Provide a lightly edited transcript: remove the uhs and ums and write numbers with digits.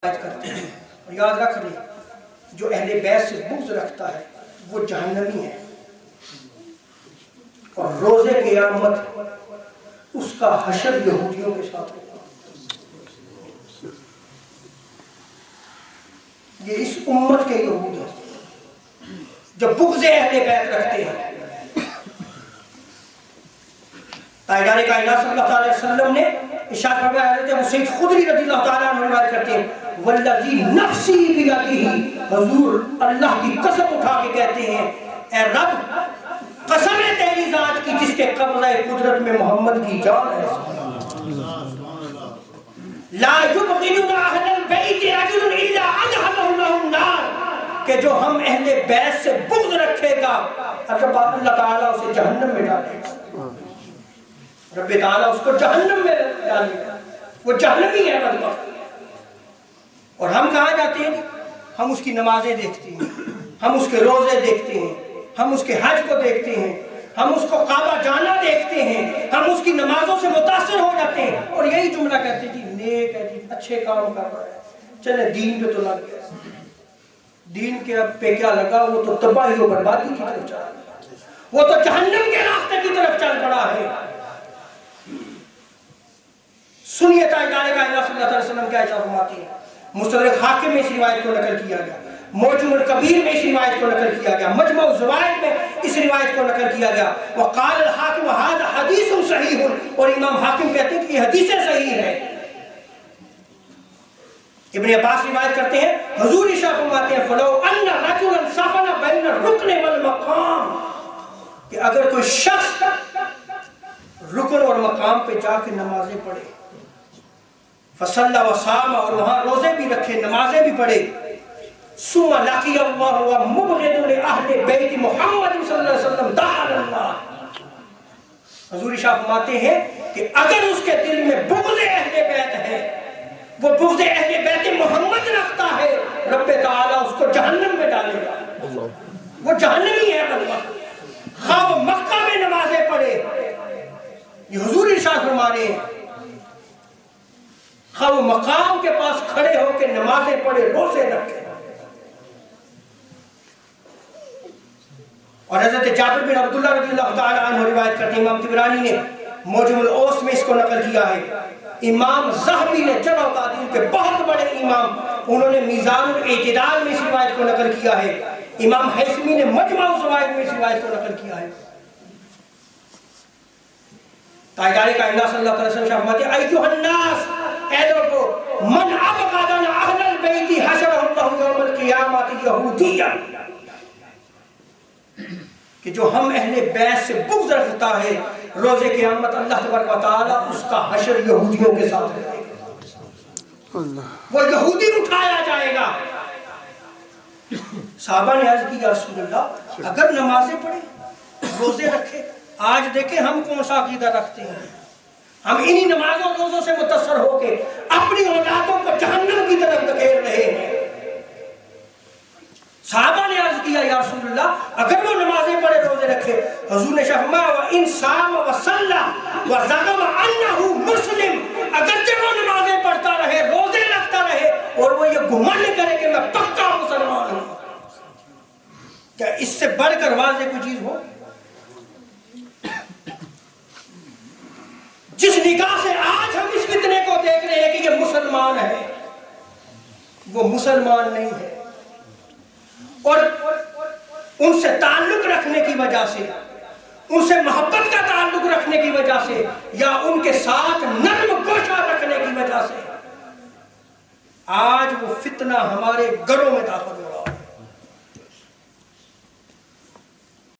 کرتے ہیں۔ اور یاد رکھ لیں جو اہل بیت سے بغض رکھتا ہے وہ جہنمی ہے، اور روز قیامت اس کا حشر یہودیوں کے ساتھ ہوگا۔ یہ اس امت کے یہود ہیں جو بغض اہل بیت رکھتے ہیں۔ تاجدار کائنات صلی اللہ علیہ وسلم نے ارشاد فرمایا، حضرت ابو سعید خدری رضی اللہ تعالیٰ عنہ روایت کرتے ہیں، والذی نفسی بیدہ، حضور اللہ کی قسم اٹھا کے کہتے ہیں، اے رب قسم ہے تیری ذات کی جس کے قبضہ قدرت میں محمد کی جان ہے، لا یبغضنا اہل البیت رجل الا ادخلہ اللہ النار، کہ جو ہم اہل بیت سے بغض رکھے گا اللہ تعالیٰ اسے جہنم میں ڈالے گا۔ رب تعالیٰ اس کو جہنم میں ڈالے گا، وہ جہنمی ہے بدبخت۔ اور ہم کہاں جاتے ہیں؟ ہم اس کی نمازیں دیکھتے ہیں، ہم اس کے روزے دیکھتے ہیں، ہم اس کے حج کو دیکھتے ہیں، ہم اس کو کعبہ جانا دیکھتے ہیں، ہم اس کی نمازوں سے متاثر ہو جاتے ہیں اور یہی جملہ کہتے ہیں جی نیک ہے، جی اچھے کام کر رہا ہے، چلے دین پہ تو لگ گیا، دین کے پہ کیا لگا، وہ تو تباہی و بربادی کی طرف چل رہا، وہ تو جہنم کے راستے کی طرف چل پڑا ہے۔ سنیے تاجدار کائنات صلی اللہ علیہ وسلم کیا ارشاد فرماتے ہیں، مستدرک حاکم میں اس روایت کو نقل کیا گیا، موجم الکبیر میں اس روایت کو نقل کیا گیا، مجمع الزوائد میں اس روایت کو نقل کیا گیا، وقال الحاکم ھذا حدیث صحیح، اور امام حاکم کہتے ہیں کہ یہ حدیث صحیح ہے۔ ابن عباس روایت کرتے ہیں، حضور ارشاد فرماتے ہیں، فلو ان رجلا سفن بین الرکن والمقام، کہ اگر کوئی شخص رکن اور مقام پہ جا کے نمازیں پڑھے، فصلی وصام، اور وہاں روزے بھی رکھے، نمازیں بھی پڑھے، ثم لقی اللہ ومبغض لأہل بیت محمد صلی اللہ علیہ وسلم دخل اللہ، حضور ارشاد فرماتے ہیں کہ اگر اس کے دل میں بغض اہل بیت ہے، وہ بغض اہل بیت محمد رکھتا ہے، رب تعالیٰ اس کو جہنم میں ڈالے گا، وہ جہنمی ہے بدبخت، خواہ وہ مکہ میں نمازیں پڑھے، یہ حضور ارشاد فرما رہے ہیں، خواہ وہ مقام کے پاس کھڑے ہو کے نمازیں پڑھے، روزے رکھے۔ اور حضرت جابر بن عبداللہ رضی اللہ تعالیٰ عنہ روایت کرتے ہیں، امام طبرانی نے موجم الاوس میں اس کو نقل کیا ہے، امام ذہبی نے جرح و تعدیل کے بہت بڑے امام، انہوں نے میزان الاعتدال میں اس روایت کو نقل کیا ہے، امام حیثمی نے مجمع الزوائد میں اس روایت کو نقل کیا ہے۔ تاجدار کائنات صلی اللہ علیہ وسلم فرماتے ہیں، ایھا الناس، اے لوگو، من ابغض اہل البیت حشرہ اللہ یوم القیامۃ یہودیا، کہ جو ہم اہل بیت سے بغض رکھتا ہے روز قیامت اللہ تبارک و تعالی اس کا حشر یہودیوں کے ساتھ کرے گا، وہ یہودی اٹھایا جائے گا۔ صحابہ نے عرض کی یا رسول اللہ اگر نمازیں پڑھیں روزے رکھے، آج دیکھیں ہم کون سا عقیدہ رکھتے ہیں، ہم انہی نمازوں روزوں سے متاثر ہو کے اپنی اولادوں کو جہنم کی طرف دھکیل رہے ہیں۔ صحابہ نے عرض کیا یا رسول اللہ اگر وہ نمازیں پڑھے روزے رکھے، حضور نے فرمایا وَإِن صَامَ وَصَلَّى وَزَعَمَ أَنَّهُ مُسْلِمٌ، اگرچہ وہ نمازیں پڑھتا رہے، روزے رکھتا رہے اور وہ یہ گمان کرے کہ میں پکا مسلمان ہوں، کیا اس سے بڑھ کر واضح کوئی چیز ہو؟ جس نگاہ سے آج ہم اس فتنے کو دیکھ رہے ہیں کہ یہ مسلمان ہے، وہ مسلمان نہیں ہے، اور ان سے تعلق رکھنے کی وجہ سے، ان سے محبت کا تعلق رکھنے کی وجہ سے، یا ان کے ساتھ نرم گوشہ رکھنے کی وجہ سے آج وہ فتنہ ہمارے گھروں میں داخل ہو رہا ہے۔